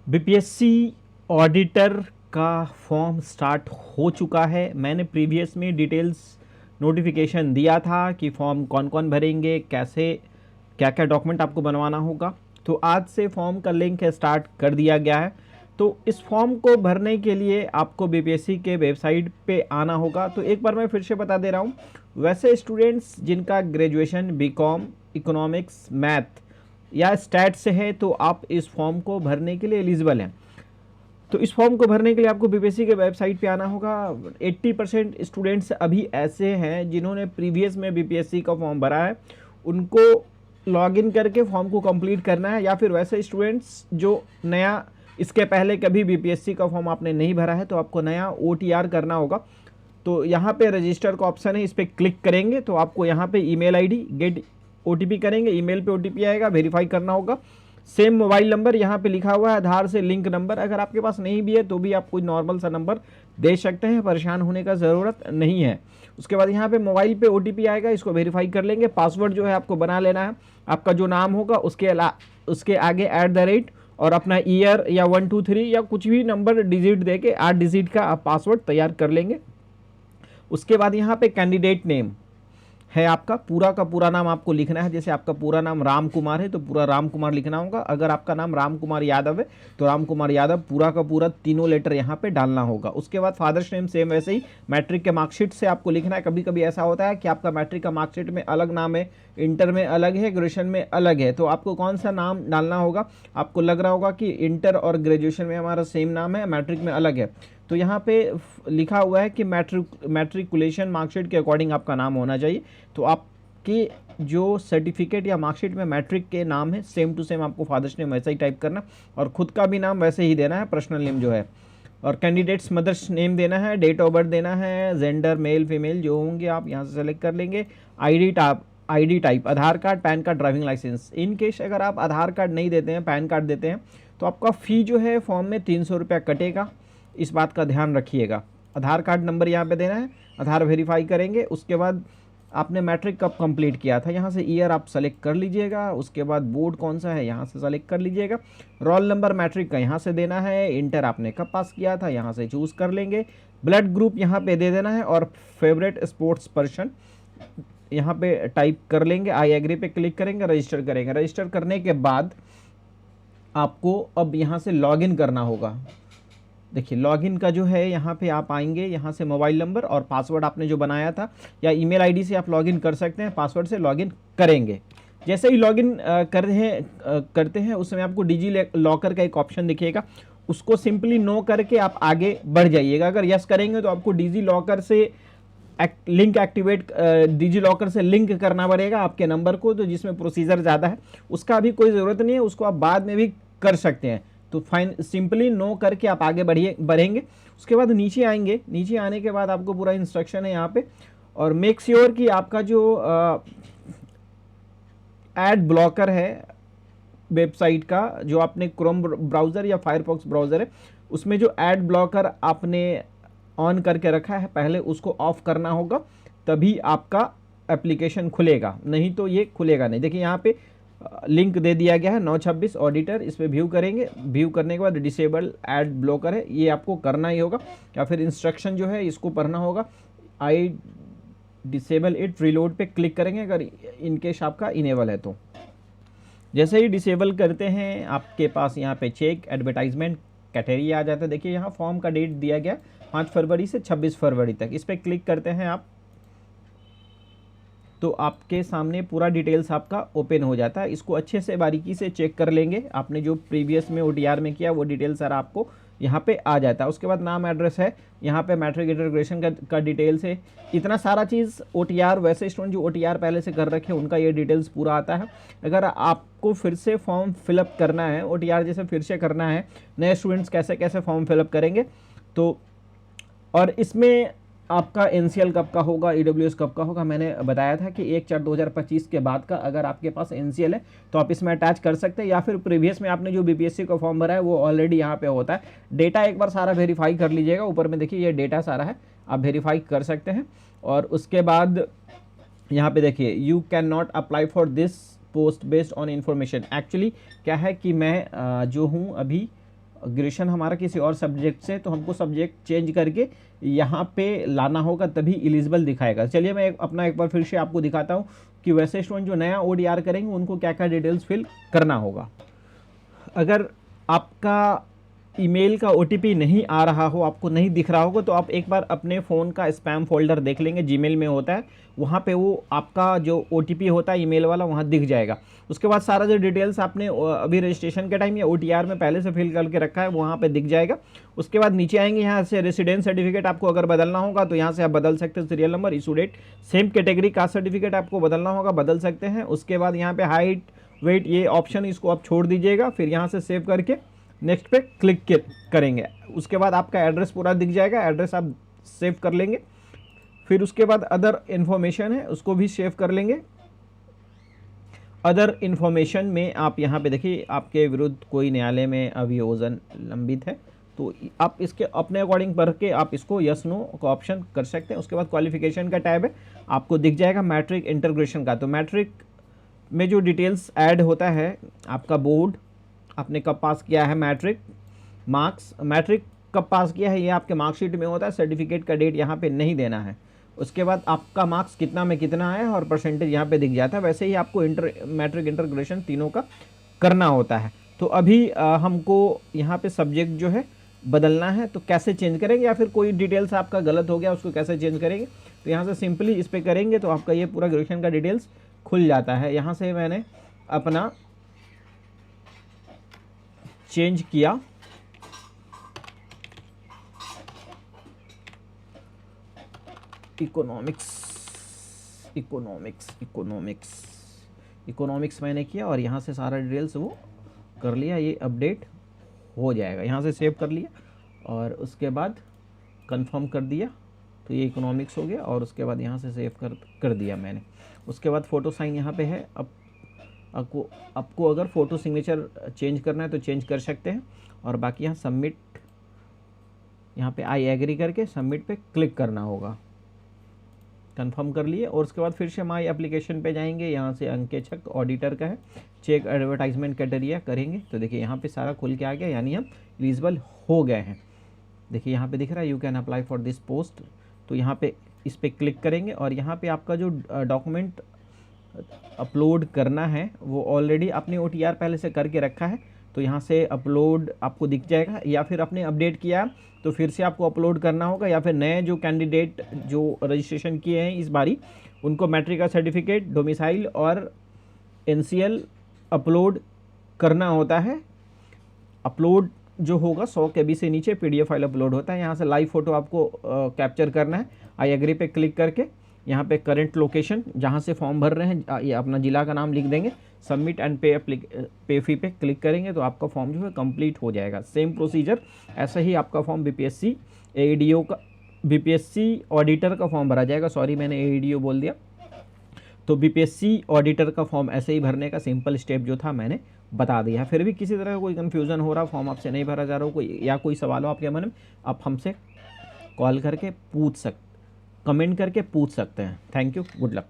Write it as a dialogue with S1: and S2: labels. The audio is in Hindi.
S1: बीपीएससी ऑडिटर का फॉर्म स्टार्ट हो चुका है। मैंने प्रीवियस में डिटेल्स नोटिफिकेशन दिया था कि फॉर्म कौन कौन भरेंगे, कैसे, क्या क्या डॉक्यूमेंट आपको बनवाना होगा। तो आज से फॉर्म का लिंक है स्टार्ट कर दिया गया है। तो इस फॉर्म को भरने के लिए आपको बीपीएससी के वेबसाइट पे आना होगा। तो एक बार मैं फिर से बता दे रहा हूँ, वैसे स्टूडेंट्स जिनका ग्रेजुएशन बीकॉम, इकोनॉमिक्स, मैथ या स्टैट से है तो आप इस फॉर्म को भरने के लिए एलिजिबल हैं। तो इस फॉर्म को भरने के लिए आपको बीपीएससी के वेबसाइट पे आना होगा। 80% स्टूडेंट्स अभी ऐसे हैं जिन्होंने प्रीवियस में बीपीएससी का फॉर्म भरा है, उनको लॉगिन करके फॉर्म को कंप्लीट करना है। या फिर वैसे स्टूडेंट्स जो नया, इसके पहले कभी बीपीएससी का फॉर्म आपने नहीं भरा है तो आपको नया ओटीआर करना होगा। तो यहाँ पे रजिस्टर का ऑप्शन है, इस पर क्लिक करेंगे तो आपको यहाँ पे ईमेल आईडी गेट ओटीपी करेंगे, ईमेल पे ओटीपी आएगा, वेरीफाई करना होगा। सेम मोबाइल नंबर यहाँ पे लिखा हुआ है आधार से लिंक नंबर, अगर आपके पास नहीं भी है तो भी आप कोई नॉर्मल सा नंबर दे सकते हैं, परेशान होने का ज़रूरत नहीं है। उसके बाद यहाँ पे मोबाइल पे ओटीपी आएगा, इसको वेरीफाई कर लेंगे। पासवर्ड जो है आपको बना लेना है, आपका जो नाम होगा उसके आगे @ और अपना ईयर या 1 2 3 या कुछ भी नंबर डिजिट दे के 8 डिजिट का आप पासवर्ड तैयार कर लेंगे। उसके बाद यहाँ पे कैंडिडेट नेम है, आपका पूरा का पूरा नाम आपको लिखना है। जैसे आपका पूरा नाम राम कुमार है तो पूरा राम कुमार लिखना होगा। अगर आपका नाम राम कुमार यादव है तो राम कुमार यादव पूरा का पूरा तीनों लेटर यहाँ पे डालना होगा। उसके बाद फादर्स नेम सेम वैसे ही मैट्रिक के मार्कशीट से आपको लिखना है। कभी कभी ऐसा होता है कि आपका मैट्रिक का मार्कशीट में अलग नाम है, इंटर में अलग है, ग्रेजुएशन में अलग है, तो आपको कौन सा नाम डालना होगा। आपको लग रहा होगा कि इंटर और ग्रेजुएशन में हमारा सेम नाम है, मैट्रिक में अलग है, तो यहाँ पे लिखा हुआ है कि मैट्रिकुलेशन मार्कशीट के अकॉर्डिंग आपका नाम होना चाहिए। तो आपके जो सर्टिफिकेट या मार्कशीट में मैट्रिक के नाम है सेम टू सेम आपको फादर्स नेम वैसा ही टाइप करना और खुद का भी नाम वैसे ही देना है, पर्सनल नेम जो है। और कैंडिडेट्स मदर्स नेम देना है, डेट ऑफ बर्थ देना है, जेंडर मेल फीमेल जो होंगे आप यहाँ से सेलेक्ट कर लेंगे। ID type Aadhaar card, PAN card, driving licence. In case अगर आप आधार कार्ड नहीं देते हैं, पैन कार्ड देते हैं, तो आपका फ़ी जो है फॉर्म में 300 रुपया कटेगा, इस बात का ध्यान रखिएगा। आधार कार्ड नंबर यहाँ पे देना है, आधार वेरीफाई करेंगे। उसके बाद आपने मैट्रिक कब कंप्लीट किया था, यहाँ से ईयर आप सेलेक्ट कर लीजिएगा। उसके बाद बोर्ड कौन सा है यहाँ से सेलेक्ट कर लीजिएगा। रोल नंबर मैट्रिक का यहाँ से देना है। इंटर आपने कब पास किया था यहाँ से चूज़ कर लेंगे। ब्लड ग्रुप यहाँ पे दे देना है और फेवरेट स्पोर्ट्स पर्सन यहाँ पे टाइप कर लेंगे। आई एग्री पे क्लिक करेंगे, रजिस्टर करेंगे। रजिस्टर करने के बाद आपको अब यहाँ से लॉगिन करना होगा। देखिए लॉगिन का जो है यहाँ पे आप आएंगे, यहाँ से मोबाइल नंबर और पासवर्ड आपने जो बनाया था या ईमेल आईडी से आप लॉगिन कर सकते हैं, पासवर्ड से लॉगिन करेंगे। जैसे ही लॉगिन करते हैं उस समय आपको डिजी लॉकर का एक ऑप्शन दिखेगा, उसको सिंपली नो करके आप आगे बढ़ जाइएगा। अगर यस करेंगे तो आपको डिजी लॉकर से लिंक एक्टिवेट, डिजी लॉकर से लिंक करना पड़ेगा आपके नंबर को, तो जिसमें प्रोसीजर ज़्यादा है, उसका अभी कोई ज़रूरत नहीं है, उसको आप बाद में भी कर सकते हैं। तो फाइन सिंपली नो करके आप आगे बढ़ेंगे। उसके बाद नीचे आएंगे, नीचे आने के बाद आपको पूरा इंस्ट्रक्शन है यहाँ पे, और मेक श्योर कि आपका जो एड ब्लॉकर है वेबसाइट का, जो आपने क्रोम ब्राउज़र या फायरफॉक्स ब्राउज़र है उसमें जो एड ब्लॉकर आपने ऑन करके रखा है पहले उसको ऑफ करना होगा, तभी आपका एप्लीकेशन खुलेगा, नहीं तो ये खुलेगा नहीं। देखिए यहाँ पे लिंक दे दिया गया है 926 ऑडिटर, इस पर व्यू करेंगे। व्यू करने के बाद डिसेबल एड ब्लॉकर है, ये आपको करना ही होगा, या फिर इंस्ट्रक्शन जो है इसको पढ़ना होगा। आई डिसेबल इट, रीलोड पे क्लिक करेंगे अगर इनकेस आपका इनेबल है तो। जैसे ही डिसेबल करते हैं आपके पास यहाँ पे चेक एडवर्टाइजमेंट कैटेगरी आ जाता है। देखिए यहाँ फॉर्म का डेट दिया गया 5 फरवरी से 26 फरवरी तक, इस पर क्लिक करते हैं आप तो आपके सामने पूरा डिटेल्स आपका ओपन हो जाता है। इसको अच्छे से बारीकी से चेक कर लेंगे, आपने जो प्रीवियस में ओटीआर में किया वो डिटेल सर आपको यहाँ पे आ जाता है। उसके बाद नाम एड्रेस है, यहाँ पे मैट्रिक इंटीग्रेशन का डिटेल्स है, इतना सारा चीज़ ओटीआर। वैसे स्टूडेंट जो ओटीआर पहले से कर रखे हैं उनका ये डिटेल्स पूरा आता है। अगर आपको फिर से फॉर्म फिलअप करना है, ओटीआर जैसे फिर से करना है, नए स्टूडेंट्स कैसे कैसे फॉर्म फिलअप करेंगे तो, और इसमें आपका एनसीएल कब का होगा, ईडब्ल्यूएस कब का होगा, मैंने बताया था कि 1/4/2025 के बाद का अगर आपके पास एनसीएल है तो आप इसमें अटैच कर सकते हैं, या फिर प्रीवियस में आपने जो बीपीएससी का फॉर्म भरा है वो ऑलरेडी यहाँ पे होता है। डेटा एक बार सारा वेरीफाई कर लीजिएगा, ऊपर में देखिए ये डेटा सारा है, आप वेरीफाई कर सकते हैं। और उसके बाद यहाँ पे देखिए you can not apply for this post based on information. Actually क्या है कि मैं जो हूँ अभी ग्रेजुएशन हमारा किसी और सब्जेक्ट से, तो हमको सब्जेक्ट चेंज करके यहाँ पे लाना होगा, तभी एलिजिबल दिखाएगा। चलिए मैं अपना एक बार फिर से आपको दिखाता हूँ कि वैसे स्टूडेंट जो नया ODR करेंगे उनको क्या क्या डिटेल्स फिल करना होगा। अगर आपका ईमेल का OTP नहीं आ रहा हो, आपको नहीं दिख रहा होगा, तो आप एक बार अपने फ़ोन का स्पैम फोल्डर देख लेंगे, जीमेल में होता है, वहाँ पे वो आपका जो OTP होता है ईमेल वाला वहाँ दिख जाएगा। उसके बाद सारा जो डिटेल्स आपने अभी रजिस्ट्रेशन के टाइम या OTR में पहले से फिल करके रखा है वहाँ पे दिख जाएगा। उसके बाद नीचे आएंगे, यहाँ से रेसिडेंस सर्टिफिकेट आपको अगर बदलना होगा तो यहाँ से आप बदल सकते हैं, serial number, issue date, same category caste certificate आपको बदलना होगा, बदल सकते हैं। उसके बाद यहाँ पे हाइट, वेट, ये ऑप्शन इसको आप छोड़ दीजिएगा, फिर यहाँ से सेव करके नेक्स्ट पे क्लिक करेंगे। उसके बाद आपका एड्रेस पूरा दिख जाएगा, एड्रेस आप सेव कर लेंगे। फिर उसके बाद अदर इन्फॉर्मेशन है, उसको भी सेव कर लेंगे। अदर इन्फॉर्मेशन में आप यहाँ पे देखिए, आपके विरुद्ध कोई न्यायालय में अभियोजन लंबित है, तो आप इसके अपने अकॉर्डिंग पढ़ के आप इसको यस नो का ऑप्शन कर सकते हैं। उसके बाद क्वालिफिकेशन का टैब है, आपको दिख जाएगा मैट्रिक इंटर ग्रेजुएशन का। तो मैट्रिक में जो डिटेल्स ऐड होता है, आपका बोर्ड, आपने कब पास किया है, मैट्रिक मार्क्स, मैट्रिक कब पास किया है ये आपके मार्कशीट में होता है, सर्टिफिकेट का डेट यहाँ पे नहीं देना है। उसके बाद आपका मार्क्स कितना में कितना है और परसेंटेज यहाँ पे दिख जाता है। वैसे ही आपको मैट्रिक इंटर ग्रेजुएशन तीनों का करना होता है। तो अभी हमको यहाँ पे सब्जेक्ट जो है बदलना है, तो कैसे चेंज करेंगे, या फिर कोई डिटेल्स आपका गलत हो गया उसको कैसे चेंज करेंगे, तो यहाँ से सिंपली इस पर करेंगे तो आपका ये पूरा ग्रेजुएशन का डिटेल्स खुल जाता है। यहाँ से मैंने अपना चेंज किया, इकोनॉमिक्स मैंने किया और यहाँ से सारा डिटेल्स वो कर लिया, ये अपडेट हो जाएगा। यहाँ से सेव कर लिया और उसके बाद कंफर्म कर दिया, तो ये इकोनॉमिक्स हो गया। और उसके बाद यहाँ से सेव कर दिया मैंने। उसके बाद फ़ोटो साइन यहाँ पे है। अब आपको अगर फ़ोटो सिग्नेचर चेंज करना है तो चेंज कर सकते हैं। और बाकी यहाँ सबमिट, यहाँ पे आई एग्री करके सबमिट पे क्लिक करना होगा। कंफर्म कर लिए और उसके बाद फिर से माई एप्लीकेशन पे जाएंगे, यहाँ से अंकेक्षक ऑडिटर का है, चेक एडवर्टाइजमेंट क्राइटेरिया करेंगे। तो देखिए यहाँ पे सारा खुल के आ गया, यानी हम एलिजिबल हो गए हैं। देखिए यहाँ पे दिख रहा है you can apply for this post, तो यहाँ पे इस पर क्लिक करेंगे और यहाँ पे आपका जो डॉक्यूमेंट अपलोड करना है वो ऑलरेडी आपने OTR पहले से करके रखा है, तो यहाँ से अपलोड आपको दिख जाएगा। या फिर आपने अपडेट किया तो फिर से आपको अपलोड करना होगा, या फिर नए जो कैंडिडेट जो रजिस्ट्रेशन किए हैं इस बारी उनको मैट्रिक का सर्टिफिकेट, डोमिसाइल और NCL अपलोड करना होता है। अपलोड जो होगा 100 KB से नीचे PDF फाइल अपलोड होता है। यहाँ से लाइव फ़ोटो आपको कैप्चर करना है। आई एग्री पे क्लिक करके यहाँ पे करंट लोकेशन जहाँ से फॉर्म भर रहे हैं ये अपना ज़िला का नाम लिख देंगे, सबमिट एंड पे फी पे क्लिक करेंगे तो आपका फॉर्म जो है कंप्लीट हो जाएगा। सेम प्रोसीजर, ऐसा ही आपका फॉर्म BPSC AEDO का, BPSC ऑडिटर का फॉर्म भरा जाएगा। सॉरी मैंने AEDO बोल दिया। तो BPSC ऑडिटर का फॉर्म ऐसे ही भरने का सिंपल स्टेप जो था मैंने बता दिया। फिर भी किसी तरह का कोई कन्फ्यूज़न हो रहा, फॉर्म आपसे नहीं भरा जा रहा हो, कोई या कोई सवाल हो आपके मन में, आप हमसे कॉल करके कमेंट करके पूछ सकते हैं। Thank you, good luck.